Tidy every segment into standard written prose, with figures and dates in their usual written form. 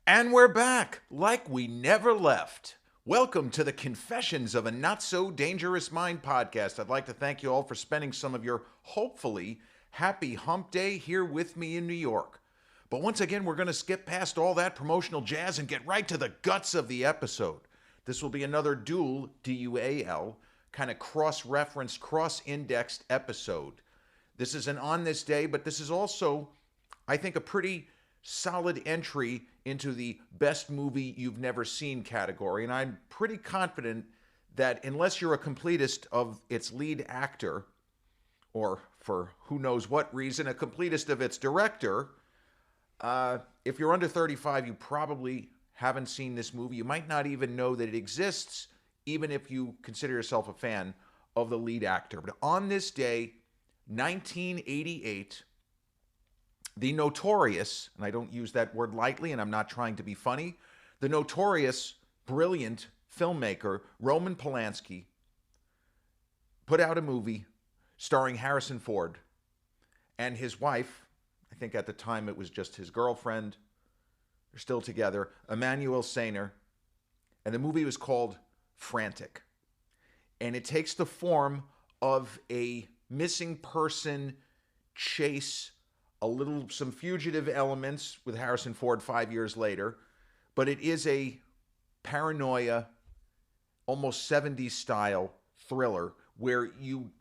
And we're back like we never left. Welcome to the Confessions of a Not So Dangerous Mind podcast. I'd like to thank you all for spending some of your hopefully happy hump day here with me in New York. But once again, we're going to skip past all that promotional jazz and get right to the guts of the episode. This will be another dual, D-U-A-L, kind of cross-referenced, cross-indexed episode. This is an on this day, but this is also, I think, a pretty solid entry into the best movie you've never seen category. And I'm pretty confident that unless you're a completist of its lead actor, or for who knows what reason, a completist of its director, if you're under 35, you probably haven't seen this movie. You might not even know that it exists, even if you consider yourself a fan of the lead actor. But on this day, 1988, the notorious, and I don't use that word lightly, and I'm not trying to be funny, the notorious, brilliant filmmaker Roman Polanski put out a movie starring Harrison Ford and his wife. I think at the time it was just his girlfriend. They're still together, Emmanuel Sainer. And the movie was called Frantic. And it takes the form of a missing person chase, some fugitive elements with Harrison Ford 5 years later, but it is a paranoia, almost 70s style thriller where you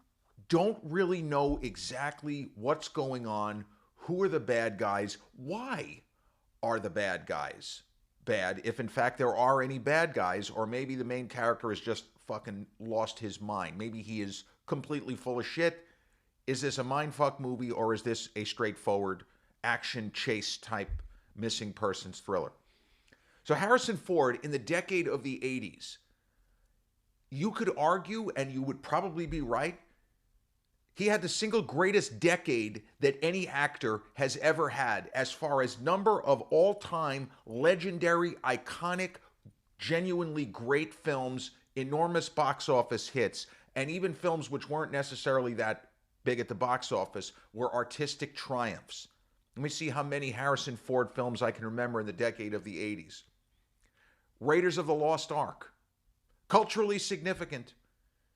don't really know exactly what's going on, who are the bad guys, why are the bad guys bad, if in fact there are any bad guys, or maybe the main character has just fucking lost his mind. Maybe he is completely full of shit. Is this a mindfuck movie, or is this a straightforward action chase type missing persons thriller? So Harrison Ford, in the decade of the 80s, you could argue, and you would probably be right, he had the single greatest decade that any actor has ever had as far as number of all-time legendary, iconic, genuinely great films, enormous box office hits, and even films which weren't necessarily that big at the box office were artistic triumphs. Let me see how many Harrison Ford films I can remember in the decade of the 80s. Raiders of the Lost Ark. Culturally significant.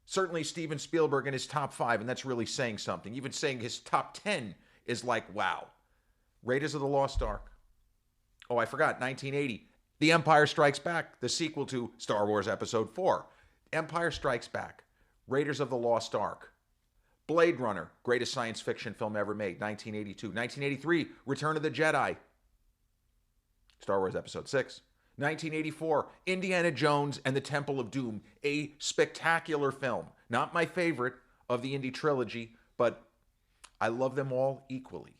Certainly Steven Spielberg in his top 5, and that's really saying something. Even saying his top 10 is like, wow. Raiders of the Lost Ark. Oh, I forgot, 1980. The Empire Strikes Back, the sequel to Star Wars Episode 4. Empire Strikes Back. Raiders of the Lost Ark. Blade Runner, greatest science fiction film ever made, 1982. 1983, Return of the Jedi, Star Wars Episode 6. 1984, Indiana Jones and the Temple of Doom, a spectacular film. Not my favorite of the Indy trilogy, but I love them all equally.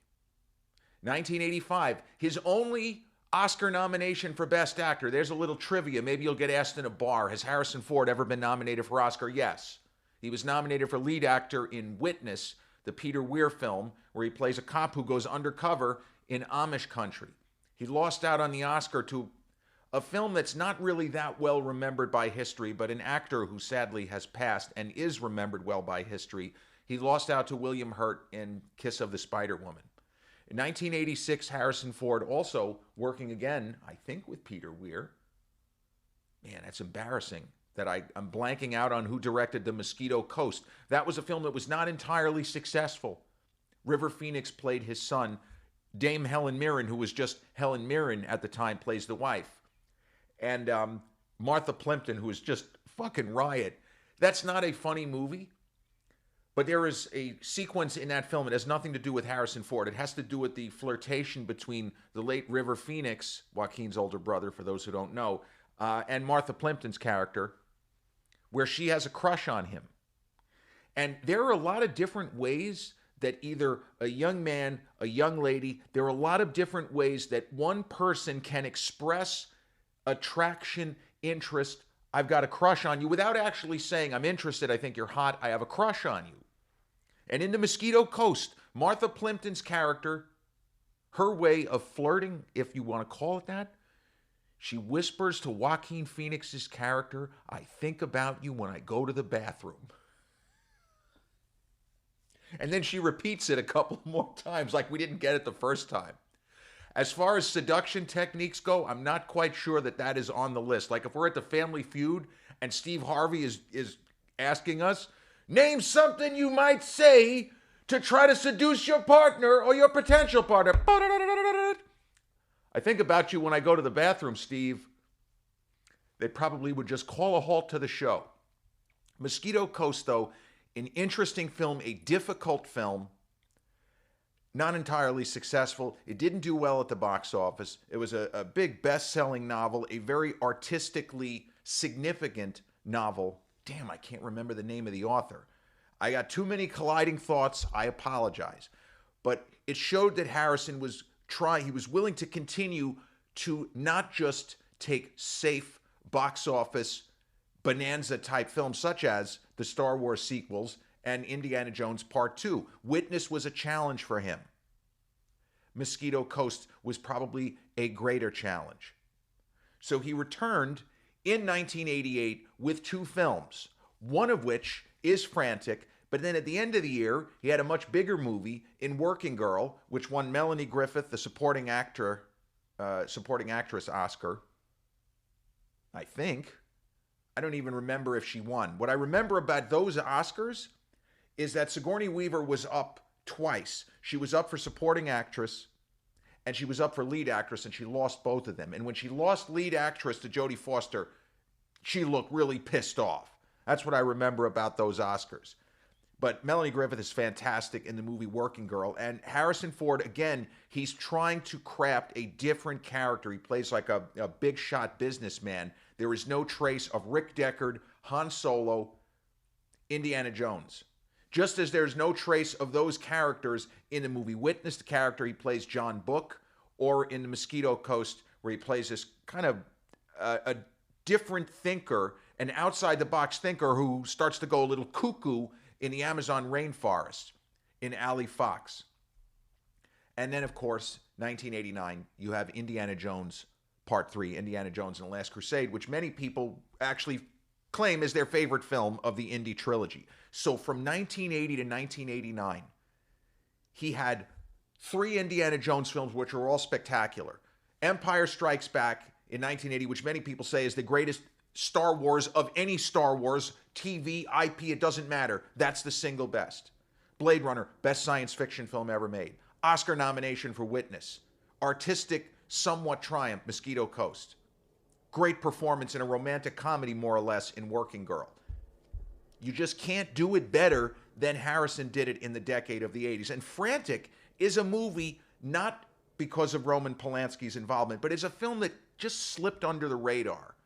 1985, his only Oscar nomination for Best Actor. There's a little trivia. Maybe you'll get asked in a bar. Has Harrison Ford ever been nominated for Oscar? Yes. He was nominated for lead actor in Witness, the Peter Weir film, where he plays a cop who goes undercover in Amish country. He lost out on the Oscar to a film that's not really that well remembered by history, but an actor who sadly has passed and is remembered well by history. He lost out to William Hurt in Kiss of the Spider Woman. In 1986, Harrison Ford also working again, I think with Peter Weir. Man, that's embarrassing that I'm blanking out on who directed The Mosquito Coast. That was a film that was not entirely successful. River Phoenix played his son. Dame Helen Mirren, who was just Helen Mirren at the time, plays the wife. And Martha Plimpton, who is just fucking riot. That's not a funny movie, but there is a sequence in that film. It has nothing to do with Harrison Ford. It has to do with the flirtation between the late River Phoenix, Joaquin's older brother, for those who don't know, and Martha Plimpton's character, where she has a crush on him. And there are a lot of different ways that either a young man, a young lady, there are a lot of different ways that one person can express attraction, interest. I've got a crush on you without actually saying, I'm interested, I think you're hot, I have a crush on you. And in The Mosquito Coast, Martha Plimpton's character, her way of flirting, if you want to call it that, she whispers to Joaquin Phoenix's character, I think about you when I go to the bathroom. And then she repeats it a couple more times like we didn't get it the first time. As far as seduction techniques go, I'm not quite sure that that is on the list. Like if we're at the Family Feud and Steve Harvey is asking us, name something you might say to try to seduce your partner or your potential partner. I think about you when I go to the bathroom, Steve. They probably would just call a halt to the show. Mosquito Coast, though, an interesting film, a difficult film, not entirely successful. It didn't do well at the box office. It was a big best-selling novel, a very artistically significant novel. Damn, I can't remember the name of the author. I got too many colliding thoughts. I apologize. But it showed that Harrison was he was willing to continue to not just take safe box office bonanza type films such as the Star Wars sequels and Indiana Jones Part 2. Witness was a challenge for him. Mosquito Coast was probably a greater challenge. So he returned in 1988 with 2 films, one of which is Frantic, but then at the end of the year, he had a much bigger movie in Working Girl, which won Melanie Griffith the supporting actress Oscar, I think. I don't even remember if she won. What I remember about those Oscars is that Sigourney Weaver was up twice. She was up for supporting actress and she was up for lead actress, and she lost both of them. And when she lost lead actress to Jodie Foster, she looked really pissed off. That's what I remember about those Oscars. But Melanie Griffith is fantastic in the movie Working Girl. And Harrison Ford, again, he's trying to craft a different character. He plays like a big shot businessman. There is no trace of Rick Deckard, Han Solo, Indiana Jones. Just as there's no trace of those characters in the movie Witness, the character he plays John Book, or in the Mosquito Coast, where he plays this kind of a different thinker, an outside-the-box thinker who starts to go a little cuckoo in the Amazon rainforest in Ali Fox. And then, of course, 1989, you have Indiana Jones Part 3, Indiana Jones and the Last Crusade, which many people actually claim is their favorite film of the Indy trilogy. So from 1980 to 1989, he had 3 Indiana Jones films, which are all spectacular. Empire Strikes Back in 1980, which many people say is the greatest Star Wars of any Star Wars, TV, IP, it doesn't matter. That's the single best. Blade Runner, best science fiction film ever made. Oscar nomination for Witness. Artistic, somewhat triumph, Mosquito Coast. Great performance in a romantic comedy, more or less, in Working Girl. You just can't do it better than Harrison did it in the decade of the 80s. And Frantic is a movie not because of Roman Polanski's involvement, but it's a film that just slipped under the radar.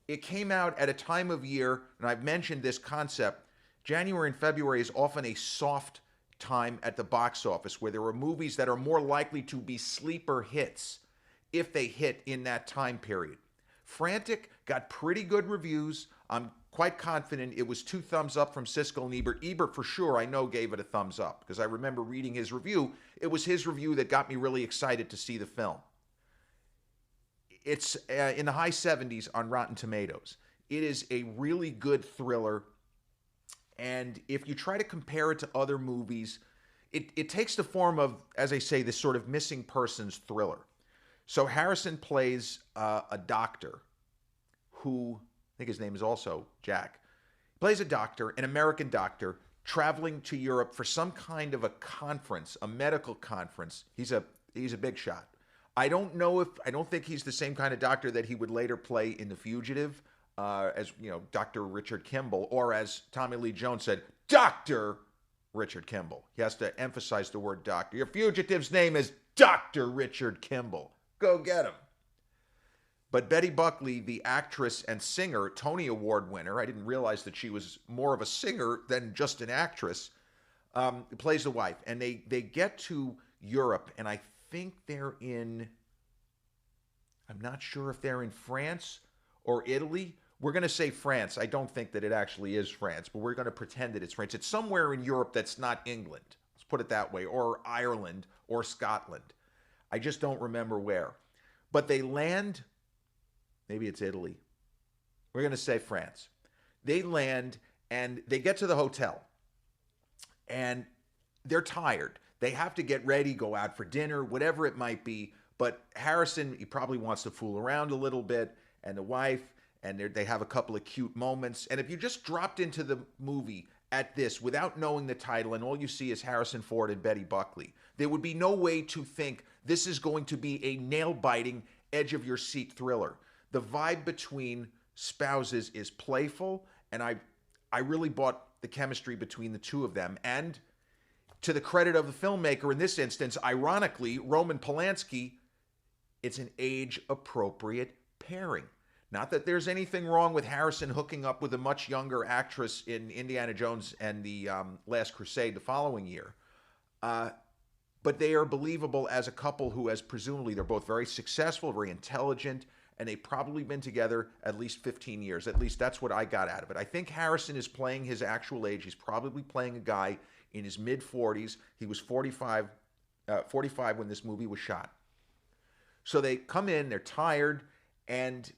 It came out at a time of year, and I've mentioned this concept, January and February is often a soft time at the box office where there are movies that are more likely to be sleeper hits if they hit in that time period. Frantic got pretty good reviews. I'm quite confident it was 2 thumbs up from Siskel and Ebert. Ebert, for sure, I know gave it a thumbs up because I remember reading his review. It was his review that got me really excited to see the film. It's in the high 70s on Rotten Tomatoes. It is a really good thriller. And if you try to compare it to other movies, it takes the form of, as I say, this sort of missing persons thriller. So Harrison plays a doctor who, I think his name is also Jack, plays a doctor, an American doctor, traveling to Europe for some kind of a conference, a medical conference. He's a big shot. I don't think he's the same kind of doctor that he would later play in The Fugitive, as Dr. Richard Kimball, or as Tommy Lee Jones said, Dr. Richard Kimball. He has to emphasize the word doctor. Your fugitive's name is Dr. Richard Kimball. Go get him. But Betty Buckley, the actress and singer, Tony Award winner, I didn't realize that she was more of a singer than just an actress, plays the wife. And they get to Europe, and I think they're in, I'm not sure if they're in France or Italy. We're going to say France. I don't think that it actually is France, but we're going to pretend that it's France. It's somewhere in Europe that's not England. Let's put it that way. Or Ireland or Scotland. I just don't remember where. But they land, maybe it's Italy. We're going to say France. They land and they get to the hotel. And they're tired. They have to get ready, go out for dinner, whatever it might be. But Harrison, he probably wants to fool around a little bit, and the wife, and they have a couple of cute moments. And if you just dropped into the movie at this without knowing the title, and all you see is Harrison Ford and Betty Buckley, there would be no way to think this is going to be a nail-biting, edge-of-your-seat thriller. The vibe between spouses is playful, and I really bought the chemistry between the two of them. And to the credit of the filmmaker in this instance, ironically, Roman Polanski, it's an age-appropriate pairing. Not that there's anything wrong with Harrison hooking up with a much younger actress in Indiana Jones and the Last Crusade the following year. But they are believable as a couple who, as presumably, they're both very successful, very intelligent, and they've probably been together at least 15 years. At least that's what I got out of it. I think Harrison is playing his actual age. He's probably playing a guy in his mid-40s. He was 45 when this movie was shot. So they come in, they're tired, and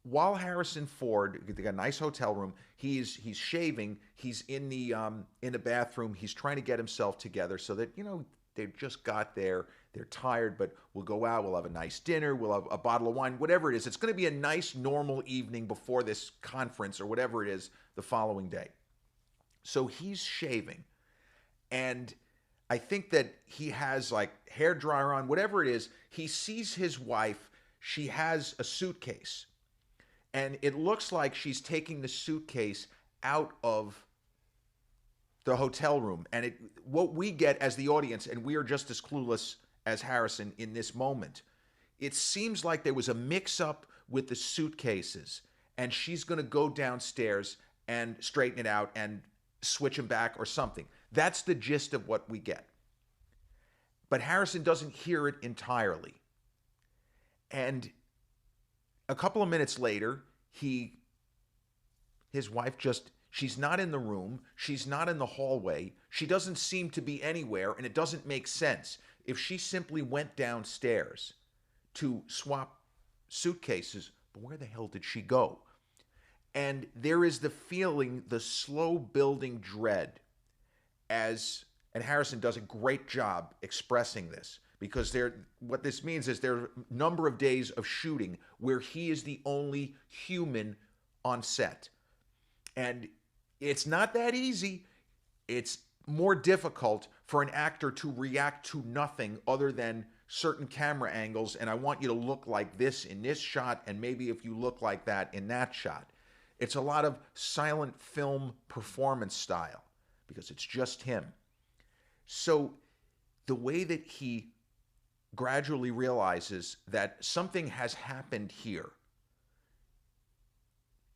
while Harrison Ford, they got a nice hotel room, he's shaving, he's in the bathroom, he's trying to get himself together so that, they just got there, they're tired, but we'll go out, we'll have a nice dinner, we'll have a bottle of wine, whatever it is. It's going to be a nice, normal evening before this conference or whatever it is the following day. So he's shaving, and I think that he has like hair dryer on, whatever it is. He sees his wife, she has a suitcase, and it looks like she's taking the suitcase out of the hotel room. And what we get as the audience, and we are just as clueless as Harrison in this moment, it seems like there was a mix-up with the suitcases, and she's going to go downstairs and straighten it out and switch them back or something. That's the gist of what we get. But Harrison doesn't hear it entirely. And a couple of minutes later, his wife she's not in the room, she's not in the hallway, she doesn't seem to be anywhere, and it doesn't make sense. If she simply went downstairs to swap suitcases, but where the hell did she go? And there is the feeling, the slow building dread, and Harrison does a great job expressing this, because what this means is there are a number of days of shooting where he is the only human on set. And it's not that easy. It's more difficult for an actor to react to nothing other than certain camera angles, and I want you to look like this in this shot, and maybe if you look like that in that shot. It's a lot of silent film performance style, because it's just him. So the way that he gradually realizes that something has happened here,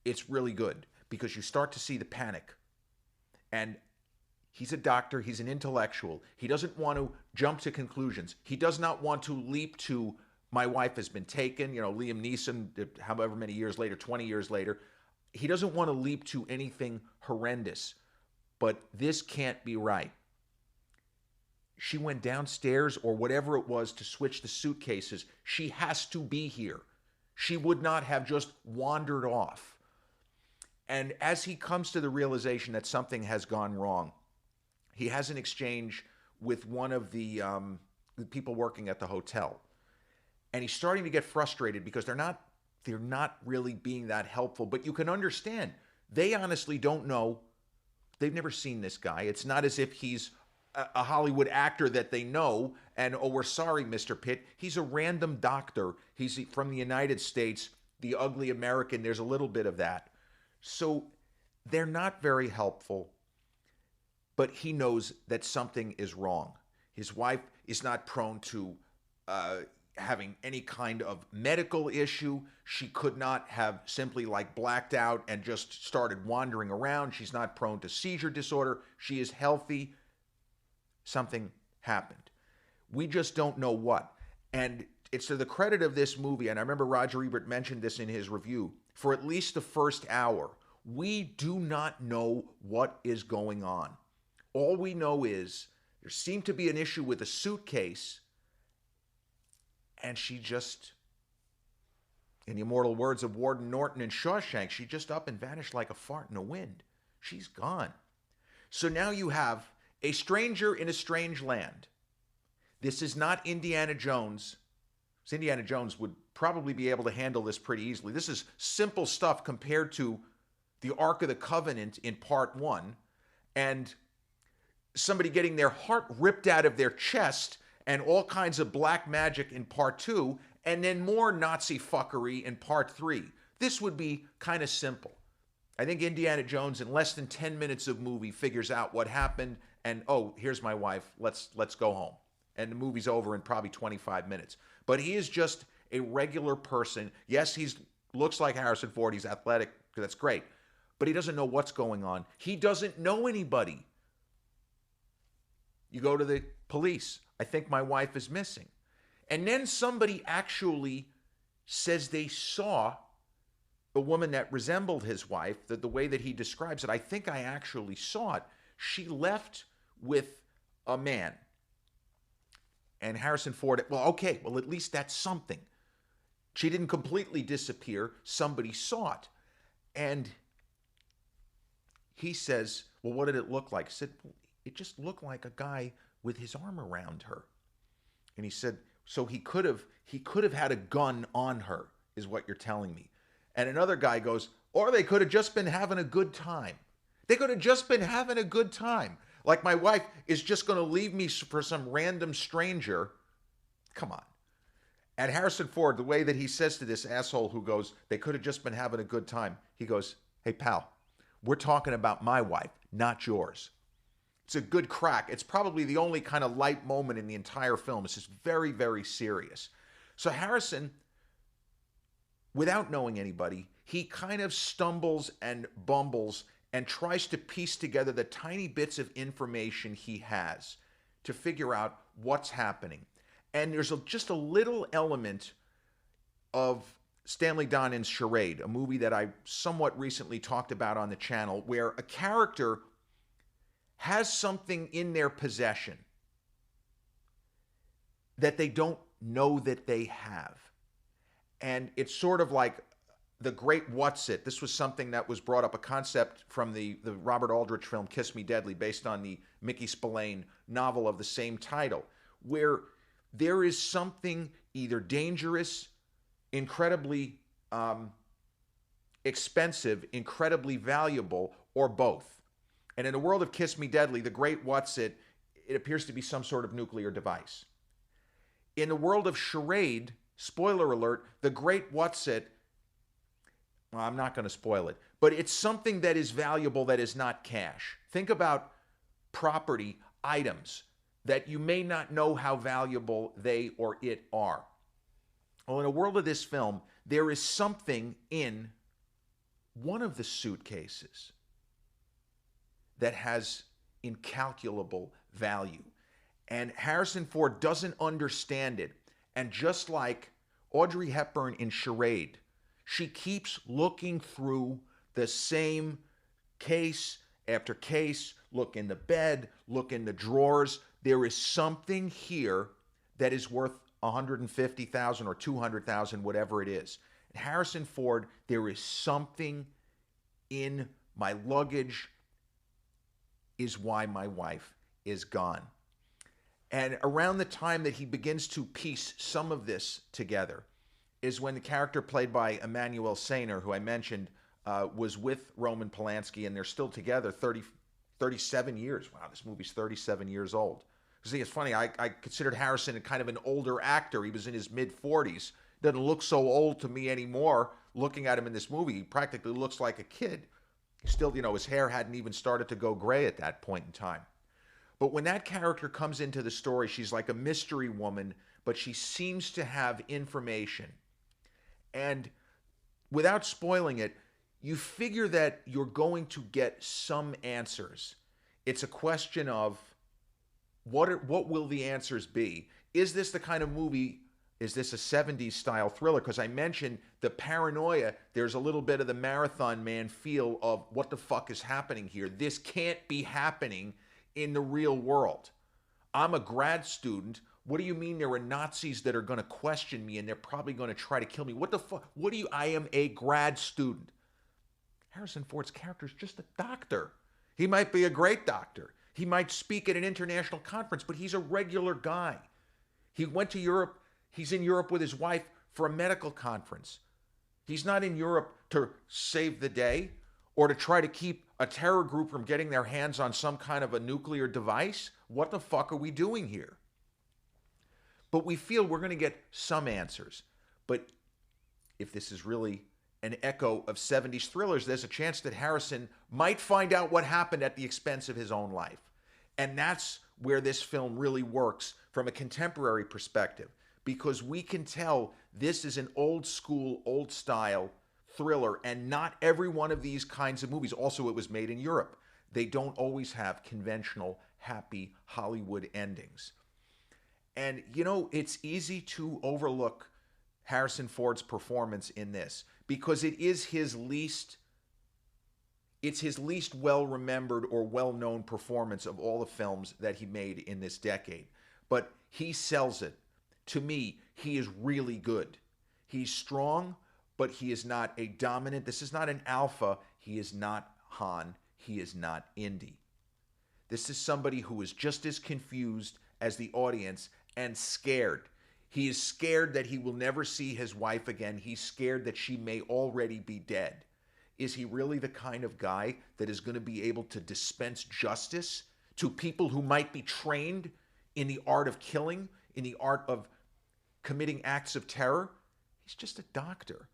it's really good, because you start to see the panic. And he's a doctor, he's an intellectual. He doesn't want to jump to conclusions. He does not want to leap to, my wife has been taken, Liam Neeson, however many years later, 20 years later. He doesn't want to leap to anything horrendous. But this can't be right. She went downstairs or whatever it was to switch the suitcases. She has to be here. She would not have just wandered off. And as he comes to the realization that something has gone wrong, he has an exchange with one of the people working at the hotel. And he's starting to get frustrated because they're not really being that helpful. But you can understand, they honestly don't know. They've never seen this guy. It's not as if he's a Hollywood actor that they know, and, oh, we're sorry, Mr. Pitt. He's a random doctor. He's from the United States, the ugly American. There's a little bit of that. So they're not very helpful, but he knows that something is wrong. His wife is not prone to having any kind of medical issue. She could not have simply blacked out and just started wandering around. She's not prone to seizure disorder. She is healthy. Something happened. We just don't know what. And it's to the credit of this movie, and I remember Roger Ebert mentioned this in his review, for at least the first hour, we do not know what is going on. All we know is there seemed to be an issue with a suitcase, and she just, in the immortal words of Warden Norton in Shawshank, she just up and vanished like a fart in the wind. She's gone. So now you have a stranger in a strange land. This is not Indiana Jones So Indiana Jones would probably be able to handle this pretty easily. This is simple stuff compared to the Ark of the Covenant in part one, and somebody getting their heart ripped out of their chest and all kinds of black magic in part two, and then more Nazi fuckery in part three. This would be kind of simple. I think Indiana Jones, in less than 10 minutes of movie, figures out what happened, and oh, here's my wife, let's go home. And the movie's over in probably 25 minutes. But he is just a regular person. Yes, he looks like Harrison Ford, he's athletic, that's great. But he doesn't know what's going on. He doesn't know anybody. You go to the police, I think my wife is missing. And then somebody actually says they saw a woman that resembled his wife, the way that he describes it. I think I actually saw it. She left with a man. And Harrison Ford, well, okay, well, at least that's something. She didn't completely disappear. Somebody saw it. And he says, well, what did it look like? I said, well, it just looked like a guy with his arm around her. And he said, so he could have had a gun on her, is what you're telling me. And another guy goes, or they could have just been having a good time. They could have just been having a good time. Like my wife is just going to leave me for some random stranger. Come on. And Harrison Ford, the way that he says to this asshole who goes, they could have just been having a good time. He goes, hey, pal, we're talking about my wife, not yours. It's a good crack. It's probably the only kind of light moment in the entire film. It's just very, very serious. So Harrison, without knowing anybody, he kind of stumbles and bumbles and tries to piece together the tiny bits of information he has to figure out what's happening. And there's just a little element of Stanley Donen's Charade, a movie that I somewhat recently talked about on the channel, where a character has something in their possession that they don't know that they have. And it's sort of like the great what's it. This was something that was brought up, a concept from the Robert Aldrich film Kiss Me Deadly, based on the Mickey Spillane novel of the same title, where there is something either dangerous, incredibly expensive, incredibly valuable, or both. And in the world of Kiss Me Deadly, the great what's it appears to be some sort of nuclear device. In the world of Charade, spoiler alert, the great what's it, well, I'm not going to spoil it, but it's something that is valuable that is not cash. Think about property, items that you may not know how valuable they or it are. Well, in the world of this film, there is something in one of the suitcases that has incalculable value. And Harrison Ford doesn't understand it. And just like Audrey Hepburn in Charade, she keeps looking through the same case after case, look in the bed, look in the drawers. There is something here that is worth $150,000 or $200,000, whatever it is. And Harrison Ford, there is something in my luggage, is why my wife is gone. And around the time that he begins to piece some of this together is when the character played by Emmanuel Sainer, who I mentioned, was with Roman Polanski, and they're still together 37 years. Wow, this movie's 37 years old. See, it's funny, I considered Harrison kind of an older actor. He was in his mid-40s. Doesn't look so old to me anymore. Looking at him in this movie, he practically looks like a kid. Still, his hair hadn't even started to go gray at that point in time. But when that character comes into the story, she's like a mystery woman, but she seems to have information. And without spoiling it, you figure that you're going to get some answers. It's a question of what will the answers be? Is this the kind of movie, is this a 70s style thriller? Because I mentioned the paranoia, there's a little bit of the Marathon Man feel of what the fuck is happening here. This can't be happening in the real world. I'm a grad student. What do you mean there are Nazis that are going to question me and they're probably going to try to kill me? What the fuck? I am a grad student. Harrison Ford's character is just a doctor. He might be a great doctor. He might speak at an international conference, but he's a regular guy. He went to Europe. He's in Europe with his wife for a medical conference. He's not in Europe to save the day or to try to keep a terror group from getting their hands on some kind of a nuclear device. What the fuck are we doing here? But we feel we're going to get some answers. But if this is really an echo of 70s thrillers, there's a chance that Harrison might find out what happened at the expense of his own life. And that's where this film really works from a contemporary perspective, because we can tell this is an old school, old style thriller, and not every one of these kinds of movies. Also, it was made in Europe. They don't always have conventional, happy Hollywood endings. And, you know, it's easy to overlook Harrison Ford's performance in this because it's his least well-remembered or well-known performance of all the films that he made in this decade. But he sells it. To me, he is really good. He's strong, but he is not a dominant. This is not an alpha. He is not Han. He is not Indy. This is somebody who is just as confused as the audience and scared. He is scared that he will never see his wife again. He's scared that she may already be dead. Is he really the kind of guy that is going to be able to dispense justice to people who might be trained in the art of killing, in the art of committing acts of terror? He's just a doctor.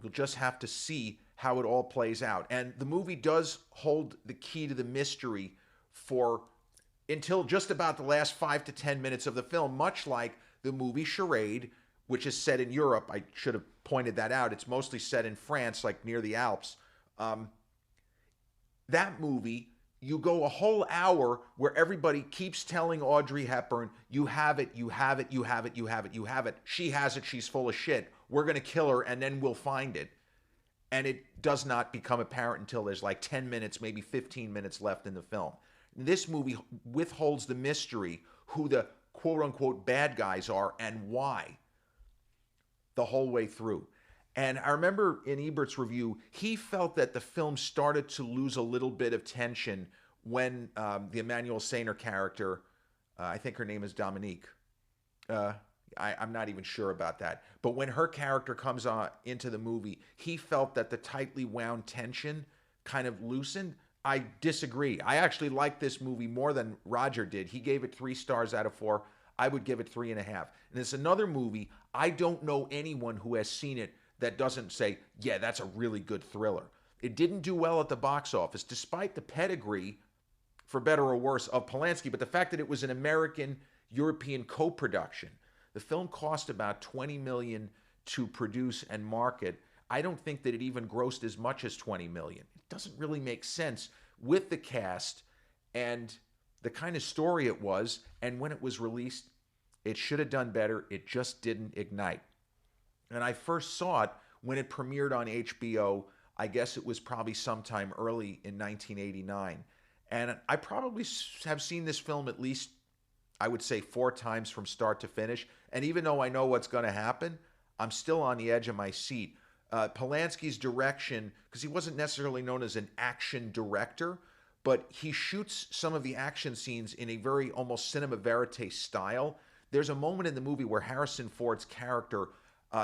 We'll just have to see how it all plays out. And the movie does hold the key to the mystery for until just about the last 5 to 10 minutes of the film, much like the movie Charade, which is set in Europe. I should have pointed that out. It's mostly set in France, like near the Alps. That movie, you go a whole hour where everybody keeps telling Audrey Hepburn, you have it, you have it, you have it, you have it, you have it. She has it, she's full of shit. We're going to kill her and then we'll find it. And it does not become apparent until there's like 10 minutes, maybe 15 minutes left in the film. This movie withholds the mystery who the quote-unquote bad guys are and why the whole way through. And I remember in Ebert's review, he felt that the film started to lose a little bit of tension when the Emmanuel Sainer character, I think her name is Dominique, I'm not even sure about that, but when her character comes into the movie, he felt that the tightly wound tension kind of loosened. I disagree. I actually like this movie more than Roger did. He gave it 3 stars out of 4. I would give it 3.5. And it's another movie, I don't know anyone who has seen it that doesn't say, yeah, that's a really good thriller. It didn't do well at the box office, despite the pedigree, for better or worse, of Polanski, but the fact that it was an American-European co-production. The film cost about $20 million to produce and market. I don't think that it even grossed as much as $20 million. It doesn't really make sense with the cast and the kind of story it was, and when it was released, it should have done better. It just didn't ignite. And I first saw it when it premiered on HBO. I guess it was probably sometime early in 1989. And I probably have seen this film at least, I would say, 4 times from start to finish. And even though I know what's going to happen, I'm still on the edge of my seat. Polanski's direction, because he wasn't necessarily known as an action director, but he shoots some of the action scenes in a very almost cinema verite style. There's a moment in the movie where Harrison Ford's character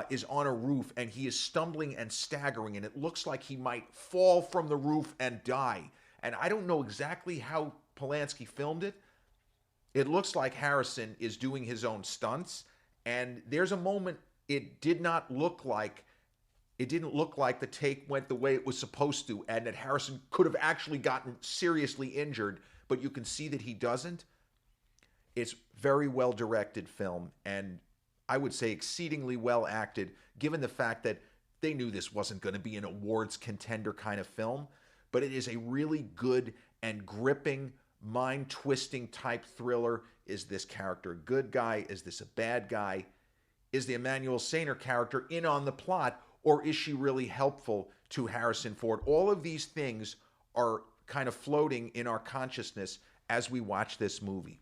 is on a roof and he is stumbling and staggering, and it looks like he might fall from the roof and die. And I don't know exactly how Polanski filmed it. It looks like Harrison is doing his own stunts, and there's a moment it didn't look like the take went the way it was supposed to, and that Harrison could have actually gotten seriously injured, but you can see that he doesn't. It's very well-directed film, and I would say exceedingly well acted, given the fact that they knew this wasn't going to be an awards contender kind of film, but it is a really good and gripping, mind-twisting type thriller. Is this character a good guy? Is this a bad guy? Is the Emmanuel Sainer character in on the plot, or is she really helpful to Harrison Ford? All of these things are kind of floating in our consciousness as we watch this movie.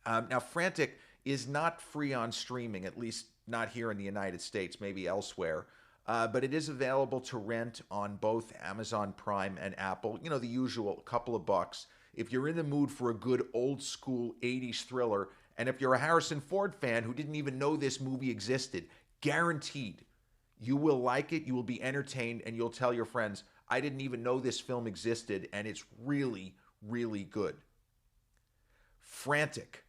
Now, Frantic is not free on streaming, at least not here in the United States, maybe elsewhere. But it is available to rent on both Amazon Prime and Apple. You know, the usual couple of bucks. If you're in the mood for a good old school 80s thriller And if you're a Harrison Ford fan who didn't even know this movie existed, guaranteed you will like it, you will be entertained, and you'll tell your friends, I didn't even know this film existed, and it's really, really good. Frantic,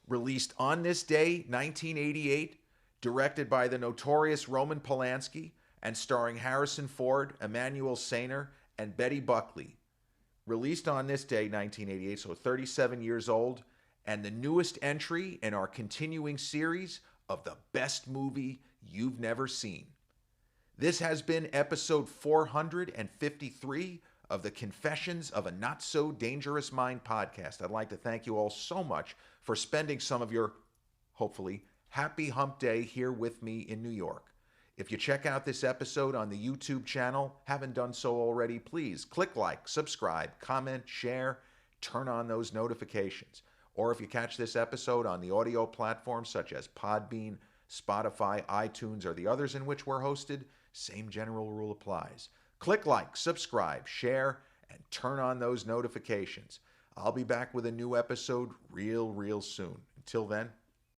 released on this day, 1988, directed by the notorious Roman Polanski, and starring Harrison Ford, Emmanuel Sainer, and Betty Buckley. Released on this day, 1988, so 37 years old, and the newest entry in our continuing series of the best movie you've never seen. This has been episode 453 of the Confessions of a Not So Dangerous Mind podcast. I'd like to thank you all so much for spending some of your, hopefully, happy hump day here with me in New York. If you check out this episode on the YouTube channel, haven't done so already, please click like, subscribe, comment, share, turn on those notifications. Or if you catch this episode on the audio platforms such as Podbean, Spotify, iTunes, or the others in which we're hosted, same general rule applies. Click like, subscribe, share, and turn on those notifications. I'll be back with a new episode real soon. Until then,